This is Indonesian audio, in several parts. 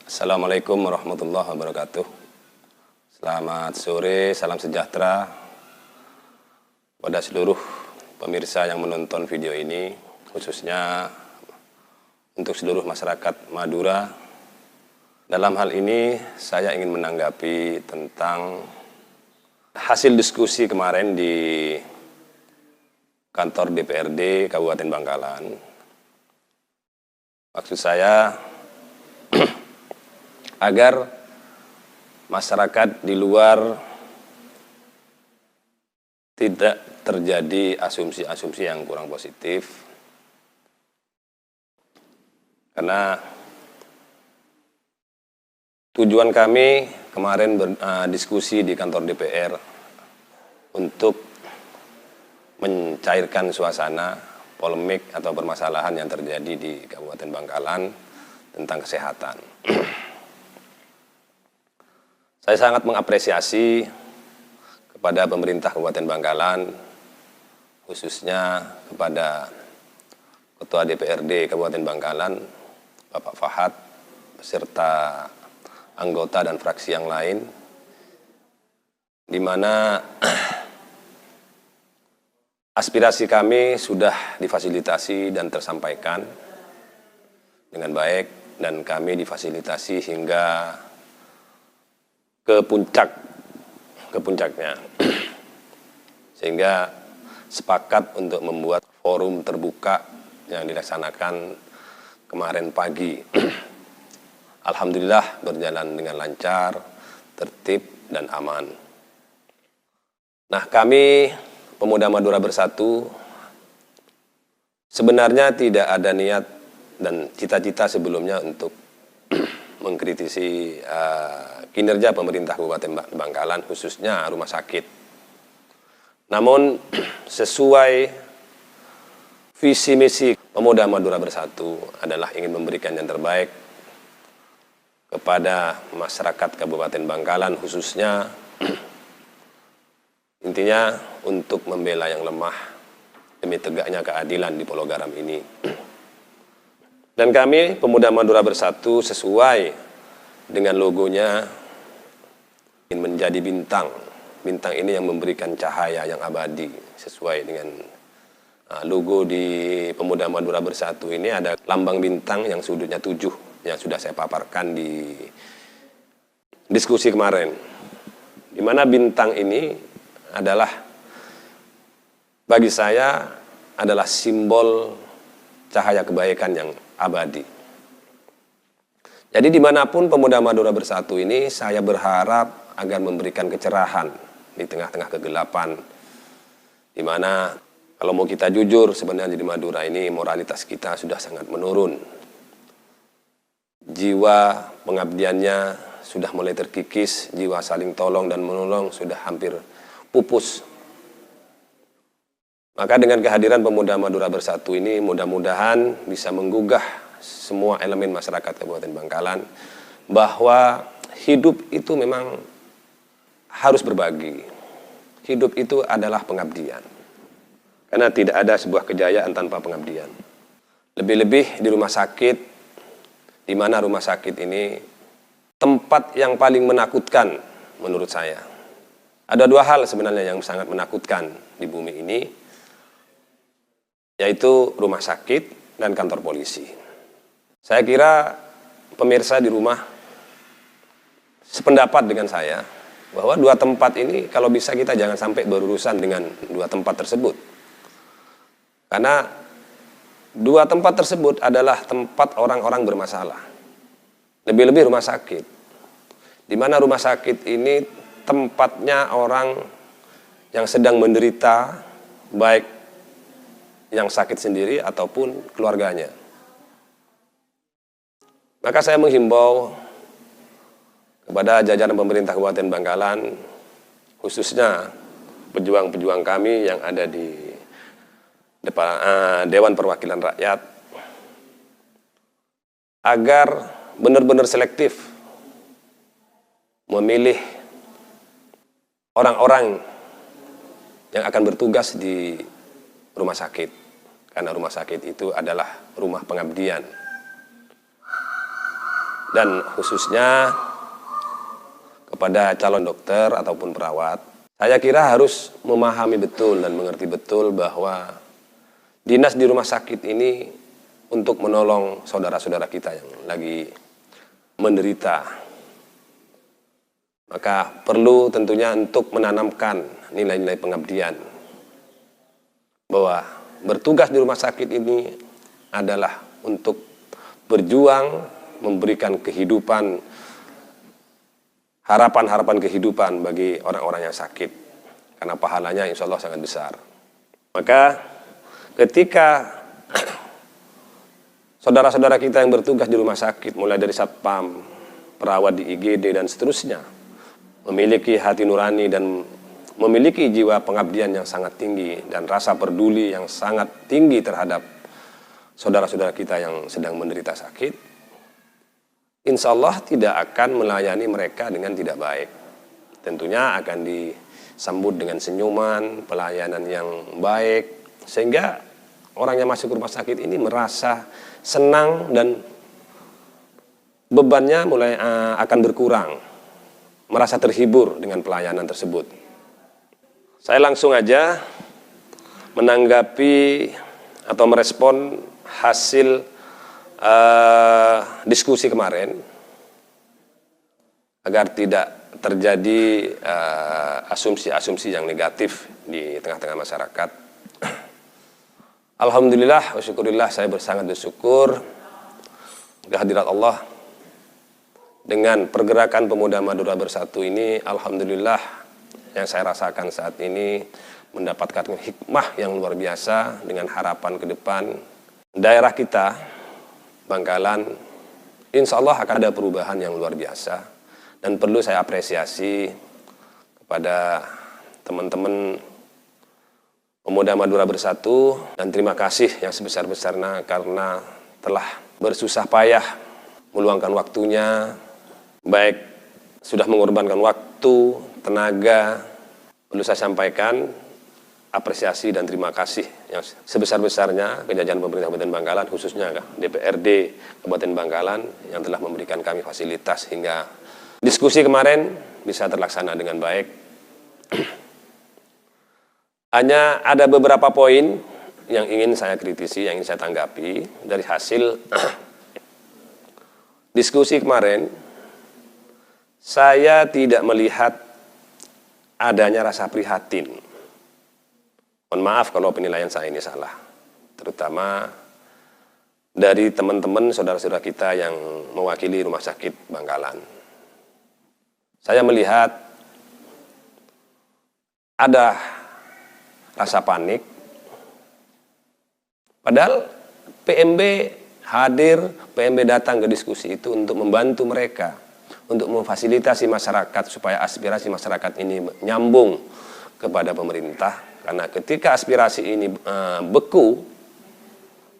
Assalamualaikum warahmatullahi wabarakatuh. Selamat sore, salam sejahtera pada seluruh pemirsa yang menonton video ini, khususnya untuk seluruh masyarakat Madura. Dalam hal ini saya ingin menanggapi tentang hasil diskusi kemarin di kantor DPRD Kabupaten Bangkalan. Maksud saya agar masyarakat di luar tidak terjadi asumsi-asumsi yang kurang positif, karena tujuan kami kemarin berdiskusi di kantor DPR untuk mencairkan suasana polemik atau permasalahan yang terjadi di Kabupaten Bangkalan tentang kesehatan. Saya sangat mengapresiasi kepada pemerintah Kabupaten Bangkalan, khususnya kepada Ketua DPRD Kabupaten Bangkalan, Bapak Fahad, beserta anggota dan fraksi yang lain, di mana aspirasi kami sudah difasilitasi dan tersampaikan dengan baik, dan kami difasilitasi hingga ke puncaknya, sehingga sepakat untuk membuat forum terbuka yang dilaksanakan kemarin pagi. Alhamdulillah berjalan dengan lancar, tertib, dan aman. Nah, kami Pemuda Madura Bersatu sebenarnya tidak ada niat dan cita-cita sebelumnya untuk mengkritisi kinerja pemerintah Kabupaten Bangkalan, khususnya rumah sakit. Namun sesuai visi misi Pemuda Madura Bersatu adalah ingin memberikan yang terbaik kepada masyarakat Kabupaten Bangkalan, khususnya intinya untuk membela yang lemah demi tegaknya keadilan di Pulau Garam ini. Dan kami Pemuda Madura Bersatu sesuai dengan logonya ingin menjadi bintang. Bintang ini yang memberikan cahaya yang abadi sesuai dengan logo di Pemuda Madura Bersatu ini. Ada lambang bintang yang sudutnya 7 yang sudah saya paparkan di diskusi kemarin, di mana bintang ini adalah bagi saya adalah simbol cahaya kebaikan yang abadi. Jadi dimanapun Pemuda Madura Bersatu ini, saya berharap agar memberikan kecerahan di tengah-tengah kegelapan, di mana kalau mau kita jujur, sebenarnya di Madura ini moralitas kita sudah sangat menurun. Jiwa pengabdiannya sudah mulai terkikis, jiwa saling tolong dan menolong sudah hampir pupus. Maka dengan kehadiran Pemuda Madura Bersatu ini mudah-mudahan bisa menggugah semua elemen masyarakat Kabupaten Bangkalan bahwa hidup itu memang harus berbagi. Hidup itu adalah pengabdian. Karena tidak ada sebuah kejayaan tanpa pengabdian. Lebih-lebih di rumah sakit, di mana rumah sakit ini tempat yang paling menakutkan menurut saya. Ada dua hal sebenarnya yang sangat menakutkan di bumi ini, yaitu rumah sakit dan kantor polisi. Saya kira pemirsa di rumah sependapat dengan saya bahwa dua tempat ini kalau bisa kita jangan sampai berurusan dengan dua tempat tersebut. Karena dua tempat tersebut adalah tempat orang-orang bermasalah. Lebih-lebih rumah sakit. Di mana rumah sakit ini tempatnya orang yang sedang menderita, baik yang sakit sendiri ataupun keluarganya. Maka saya menghimbau kepada jajaran pemerintah Kabupaten Bangkalan, khususnya pejuang-pejuang kami yang ada di Dewan Perwakilan Rakyat, agar benar-benar selektif memilih orang-orang yang akan bertugas di rumah sakit. Karena rumah sakit itu adalah rumah pengabdian. dan khususnya kepada calon dokter ataupun perawat, saya kira harus memahami betul dan mengerti betul bahwa dinas di rumah sakit ini untuk menolong saudara-saudara kita yang lagi menderita. Maka perlu tentunya untuk menanamkan nilai-nilai pengabdian, bahwa bertugas di rumah sakit ini adalah untuk berjuang, memberikan kehidupan, harapan-harapan kehidupan bagi orang-orang yang sakit, karena pahalanya insya Allah sangat besar. Maka ketika saudara-saudara kita yang bertugas di rumah sakit, mulai dari satpam, perawat di IGD dan seterusnya, memiliki hati nurani dan memiliki jiwa pengabdian yang sangat tinggi dan rasa peduli yang sangat tinggi terhadap saudara-saudara kita yang sedang menderita sakit, insya Allah tidak akan melayani mereka dengan tidak baik. Tentunya akan disambut dengan senyuman, pelayanan yang baik, sehingga orang yang masuk ke rumah sakit ini merasa senang dan bebannya mulai akan berkurang, merasa terhibur dengan pelayanan tersebut. Saya langsung aja menanggapi atau merespon hasil diskusi kemarin agar tidak terjadi asumsi-asumsi yang negatif di tengah-tengah masyarakat. Alhamdulillah wa syukurillah, saya sangat bersyukur kehadirat Allah dengan pergerakan Pemuda Madura Bersatu ini. Alhamdulillah, yang saya rasakan saat ini mendapatkan hikmah yang luar biasa dengan harapan ke depan daerah kita, Bangkalan, insya Allah akan ada perubahan yang luar biasa. Dan perlu saya apresiasi kepada teman-teman Pemuda Madura Bersatu, dan terima kasih yang sebesar-besarnya karena telah bersusah payah meluangkan waktunya, baik sudah mengorbankan waktu, tenaga. Perlu saya sampaikan apresiasi dan terima kasih yang sebesar-besarnya ke jajaran pemerintah Kabupaten Bangkalan, khususnya DPRD Kabupaten Bangkalan yang telah memberikan kami fasilitas hingga diskusi kemarin bisa terlaksana dengan baik. Hanya ada beberapa poin yang ingin saya kritisi, yang ingin saya tanggapi dari hasil diskusi kemarin. Saya tidak melihat adanya rasa prihatin. Mohon maaf kalau penilaian saya ini salah, terutama dari teman-teman saudara-saudara kita yang mewakili Rumah Sakit Bangkalan. Saya melihat ada rasa panik, padahal PMB hadir, PMB datang ke diskusi itu untuk membantu mereka, untuk memfasilitasi masyarakat supaya aspirasi masyarakat ini nyambung kepada pemerintah. Karena ketika aspirasi ini beku,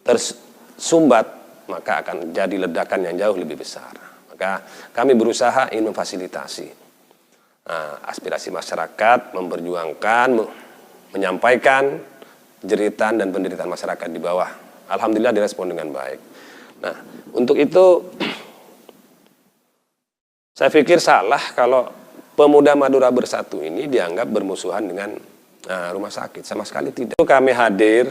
tersumbat, maka akan jadi ledakan yang jauh lebih besar. Maka kami berusaha ingin memfasilitasi aspirasi masyarakat, memperjuangkan, menyampaikan jeritan dan penderitaan masyarakat di bawah. Alhamdulillah direspon dengan baik. Nah, untuk itu saya pikir salah kalau Pemuda Madura Bersatu ini dianggap bermusuhan dengan rumah sakit. Sama sekali tidak. Kami hadir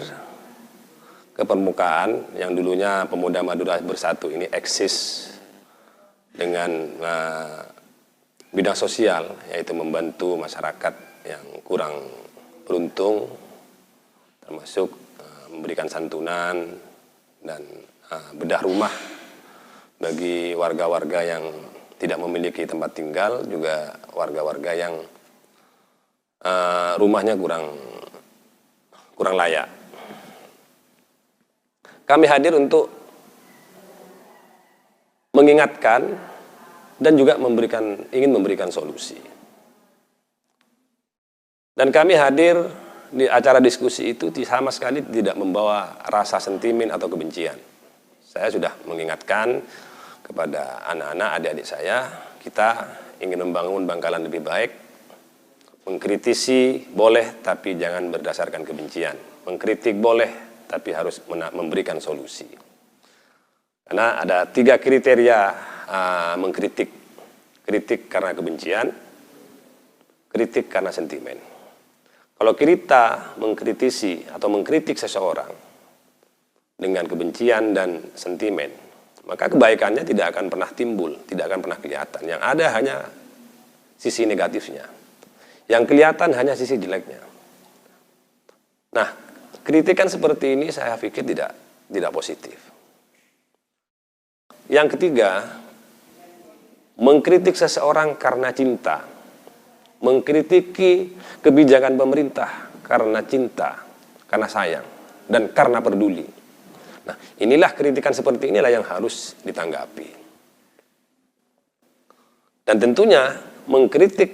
ke permukaan yang dulunya Pemuda Madura Bersatu ini eksis dengan bidang sosial, yaitu membantu masyarakat yang kurang beruntung, termasuk memberikan santunan dan bedah rumah bagi warga-warga yang tidak memiliki tempat tinggal, juga warga-warga yang rumahnya kurang layak. Kami hadir untuk mengingatkan dan juga ingin memberikan solusi. Dan kami hadir di acara diskusi itu sama sekali tidak membawa rasa sentimen atau kebencian. Saya sudah mengingatkan kepada anak-anak, adik-adik saya, kita ingin membangun Bangkalan lebih baik. Mengkritisi boleh, tapi jangan berdasarkan kebencian. Mengkritik boleh, tapi harus memberikan solusi. Karena ada 3 kriteria mengkritik. Kritik karena kebencian, kritik karena sentimen. Kalau kita mengkritisi atau mengkritik seseorang dengan kebencian dan sentimen, maka kebaikannya tidak akan pernah timbul, tidak akan pernah kelihatan. Yang ada hanya sisi negatifnya. Yang kelihatan hanya sisi jeleknya. Nah, kritikan seperti ini saya pikir tidak positif. Yang ketiga, mengkritik seseorang karena cinta, mengkritiki kebijakan pemerintah karena cinta, karena sayang, dan karena peduli. Nah, inilah kritikan seperti inilah yang harus ditanggapi. Dan tentunya mengkritik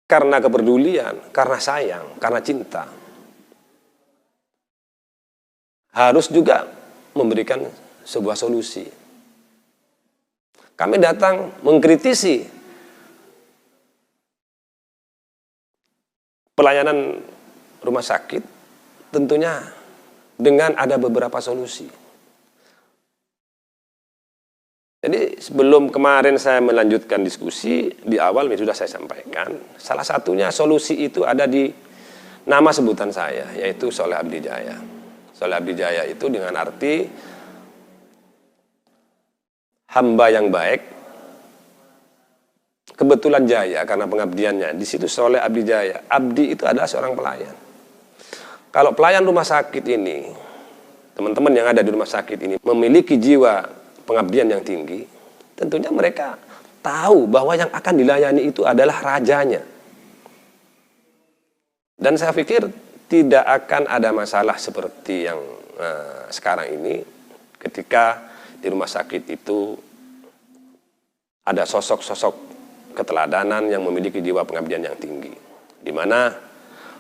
karena kepedulian, karena sayang, karena cinta, harus juga memberikan sebuah solusi. Kami datang mengkritisi pelayanan rumah sakit, tentunya dengan ada beberapa solusi. Jadi sebelum kemarin saya melanjutkan diskusi, di awal sudah saya sampaikan, salah satunya solusi itu ada di nama sebutan saya, yaitu Soleh Abdi Jaya. Soleh Abdi Jaya itu dengan arti hamba yang baik, kebetulan jaya karena pengabdiannya. Di situ Soleh Abdi Jaya. Abdi itu adalah seorang pelayan. Kalau pelayan rumah sakit ini, teman-teman yang ada di rumah sakit ini memiliki jiwa pengabdian yang tinggi, tentunya mereka tahu bahwa yang akan dilayani itu adalah rajanya. Dan saya pikir tidak akan ada masalah seperti yang sekarang ini ketika di rumah sakit itu ada sosok-sosok keteladanan yang memiliki jiwa pengabdian yang tinggi, di mana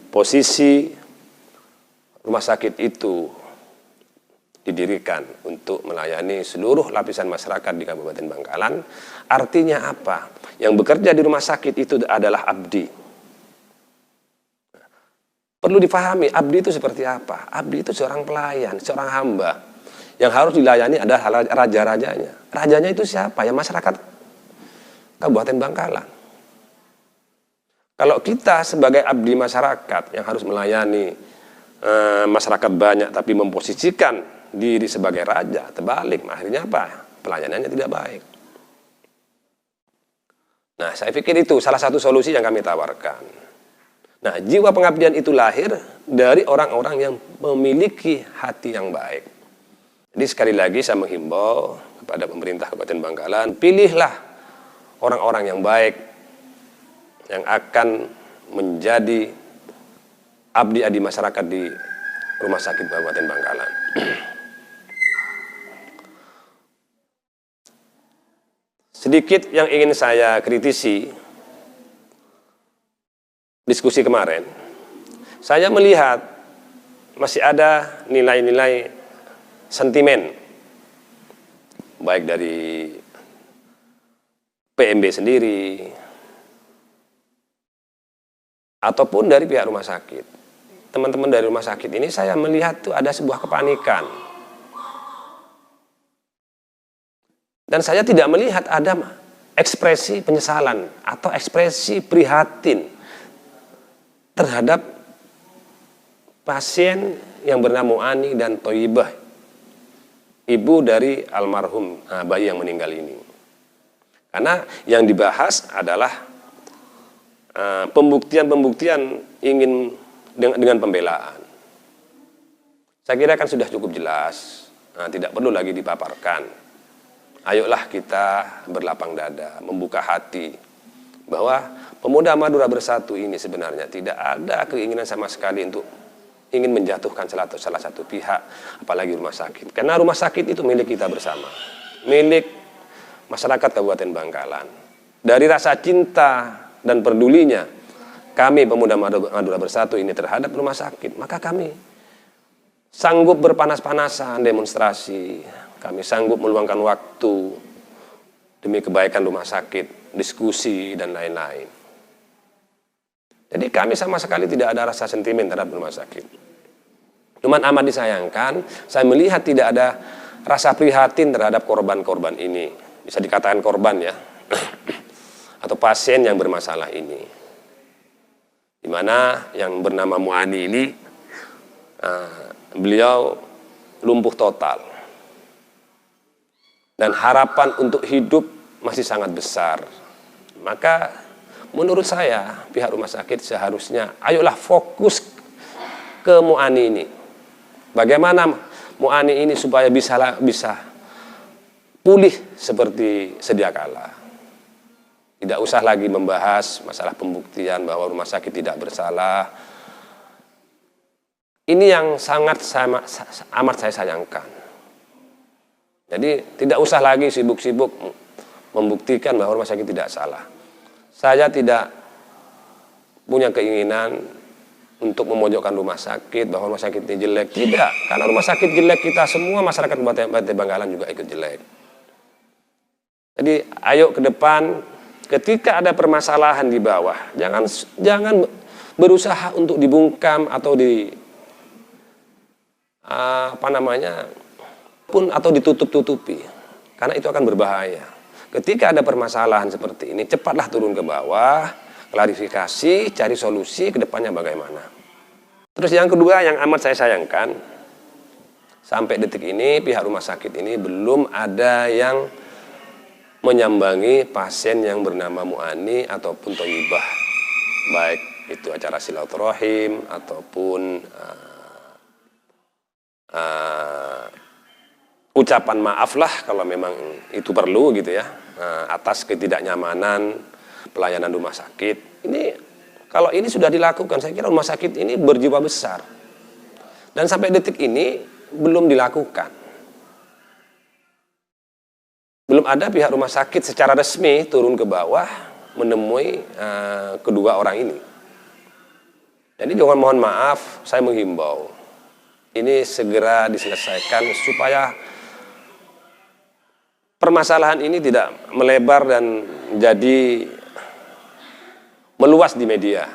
posisi rumah sakit itu didirikan untuk melayani seluruh lapisan masyarakat di Kabupaten Bangkalan. Artinya apa? Yang bekerja di rumah sakit itu adalah abdi. Perlu difahami, abdi itu seperti apa? Abdi itu seorang pelayan, seorang hamba yang harus dilayani adalah raja-rajanya. Rajanya itu siapa? Ya masyarakat Kabupaten Bangkalan. Kalau kita sebagai abdi masyarakat yang harus melayani masyarakat banyak tapi memposisikan diri sebagai raja, terbalik, akhirnya apa? Pelayanannya tidak baik. Nah, saya pikir itu salah satu solusi yang kami tawarkan. Nah, jiwa pengabdian itu lahir dari orang-orang yang memiliki hati yang baik. Jadi sekali lagi saya menghimbau kepada pemerintah Kabupaten Bangkalan, pilihlah orang-orang yang baik yang akan menjadi abdi-abdi masyarakat di rumah sakit Kabupaten Bangkalan. Sedikit yang ingin saya kritisi diskusi kemarin, saya melihat masih ada nilai-nilai sentimen, baik dari PMB sendiri, ataupun dari pihak rumah sakit. Teman-teman dari rumah sakit ini saya melihat tuh ada sebuah kepanikan. Dan saya tidak melihat ada ekspresi penyesalan atau ekspresi prihatin terhadap pasien yang bernama Ani dan Toyibah, ibu dari almarhum bayi yang meninggal ini. Karena yang dibahas adalah pembuktian-pembuktian ingin dengan pembelaan. Saya kira kan sudah cukup jelas, tidak perlu lagi dipaparkan. Ayolah kita berlapang dada, membuka hati bahwa Pemuda Madura Bersatu ini sebenarnya tidak ada keinginan sama sekali untuk ingin menjatuhkan salah satu pihak, apalagi rumah sakit. Karena rumah sakit itu milik kita bersama, milik masyarakat Kabupaten Bangkalan. Dari rasa cinta dan pedulinya kami Pemuda Madura Bersatu ini terhadap rumah sakit, maka kami sanggup berpanas-panasan demonstrasi, kami sanggup meluangkan waktu demi kebaikan rumah sakit, diskusi dan lain-lain. Jadi kami sama sekali tidak ada rasa sentimen terhadap rumah sakit. Cuman amat disayangkan, saya melihat tidak ada rasa prihatin terhadap korban-korban ini. Bisa dikatakan korban ya, atau pasien yang bermasalah ini. Di mana yang bernama Muani ini, beliau lumpuh total. Dan harapan untuk hidup masih sangat besar. Maka menurut saya pihak rumah sakit seharusnya ayolah fokus ke Muani ini. Bagaimana Muani ini supaya bisa pulih seperti sedia kala. Tidak usah lagi membahas masalah pembuktian bahwa rumah sakit tidak bersalah. Ini yang amat saya sayangkan. Jadi tidak usah lagi sibuk-sibuk membuktikan bahwa rumah sakit tidak salah. Saya tidak punya keinginan untuk memojokkan rumah sakit, bahwa rumah sakit ini jelek. Tidak, karena rumah sakit jelek kita semua masyarakat Kabupaten Bangkalan juga ikut jelek. Jadi ayo ke depan, ketika ada permasalahan di bawah, jangan berusaha untuk dibungkam atau atau ditutup-tutupi, karena itu akan berbahaya. Ketika ada permasalahan seperti ini, cepatlah turun ke bawah, klarifikasi, cari solusi ke depannya bagaimana. Terus yang kedua yang amat saya sayangkan, sampai detik ini pihak rumah sakit ini belum ada yang menyambangi pasien yang bernama Muani ataupun Thoyibah, baik itu acara silaturahim ataupun ucapan maaf lah kalau memang itu perlu gitu ya, atas ketidaknyamanan pelayanan rumah sakit. Ini kalau ini sudah dilakukan, saya kira rumah sakit ini berjiwa besar. Dan sampai detik ini belum dilakukan. Belum ada pihak rumah sakit secara resmi turun ke bawah menemui kedua orang ini. Jadi jangan, mohon maaf, saya menghimbau ini segera diselesaikan supaya permasalahan ini tidak melebar dan jadi meluas di media.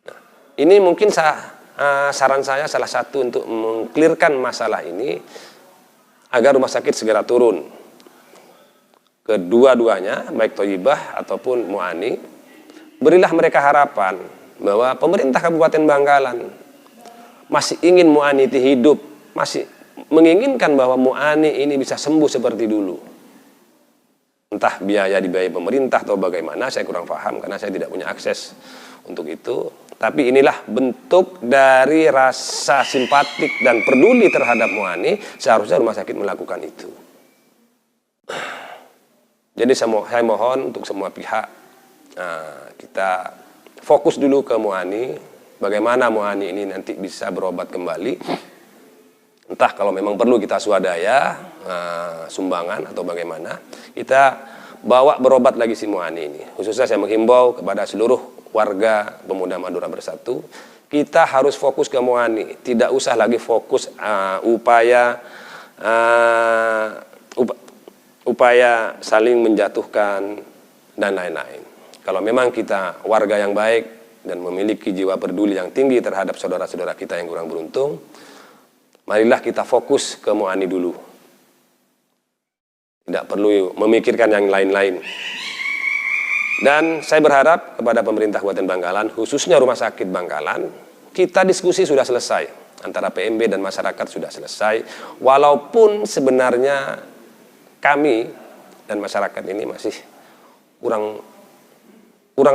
Nah, ini mungkin saran saya salah satu untuk mengklirkan masalah ini agar rumah sakit segera turun. Kedua-duanya, baik Thoyibah ataupun Muani, berilah mereka harapan bahwa pemerintah Kabupaten Bangkalan masih ingin Muani itu hidup, masih menginginkan bahwa Muani ini bisa sembuh seperti dulu. Entah biaya dibiayai pemerintah atau bagaimana, saya kurang paham karena saya tidak punya akses untuk itu. Tapi inilah bentuk dari rasa simpatik dan peduli terhadap Muani, seharusnya rumah sakit melakukan itu. Jadi saya mohon untuk semua pihak, kita fokus dulu ke Muani. Bagaimana Muani ini nanti bisa berobat kembali. Entah kalau memang perlu kita swadaya, sumbangan atau bagaimana, kita bawa berobat lagi si Muani ini. Khususnya saya menghimbau kepada seluruh warga Pemuda Madura Bersatu, kita harus fokus ke Muani. Tidak usah lagi fokus upaya saling menjatuhkan dan lain-lain. Kalau memang kita warga yang baik dan memiliki jiwa peduli yang tinggi terhadap saudara-saudara kita yang kurang beruntung, marilah kita fokus ke Muani dulu. Tidak perlu memikirkan yang lain-lain. Dan saya berharap kepada pemerintah Kabupaten Bangkalan, khususnya Rumah Sakit Bangkalan, kita diskusi sudah selesai. Antara PMB dan masyarakat sudah selesai. Walaupun sebenarnya kami dan masyarakat ini masih kurang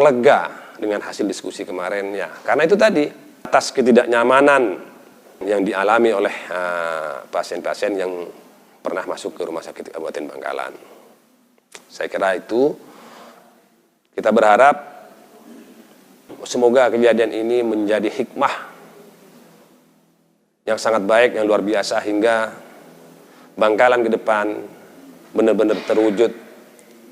lega dengan hasil diskusi kemarin ya. Karena itu tadi, atas ketidaknyamanan yang dialami oleh pasien-pasien yang pernah masuk ke Rumah Sakit Kabupaten Bangkalan. Saya kira itu, kita berharap semoga kejadian ini menjadi hikmah yang sangat baik, yang luar biasa, hingga Bangkalan ke depan benar-benar terwujud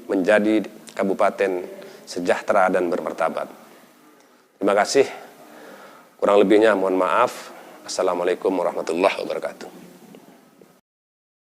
menjadi kabupaten sejahtera dan bermartabat. Terima kasih. Kurang lebihnya mohon maaf. Assalamualaikum warahmatullahi wabarakatuh.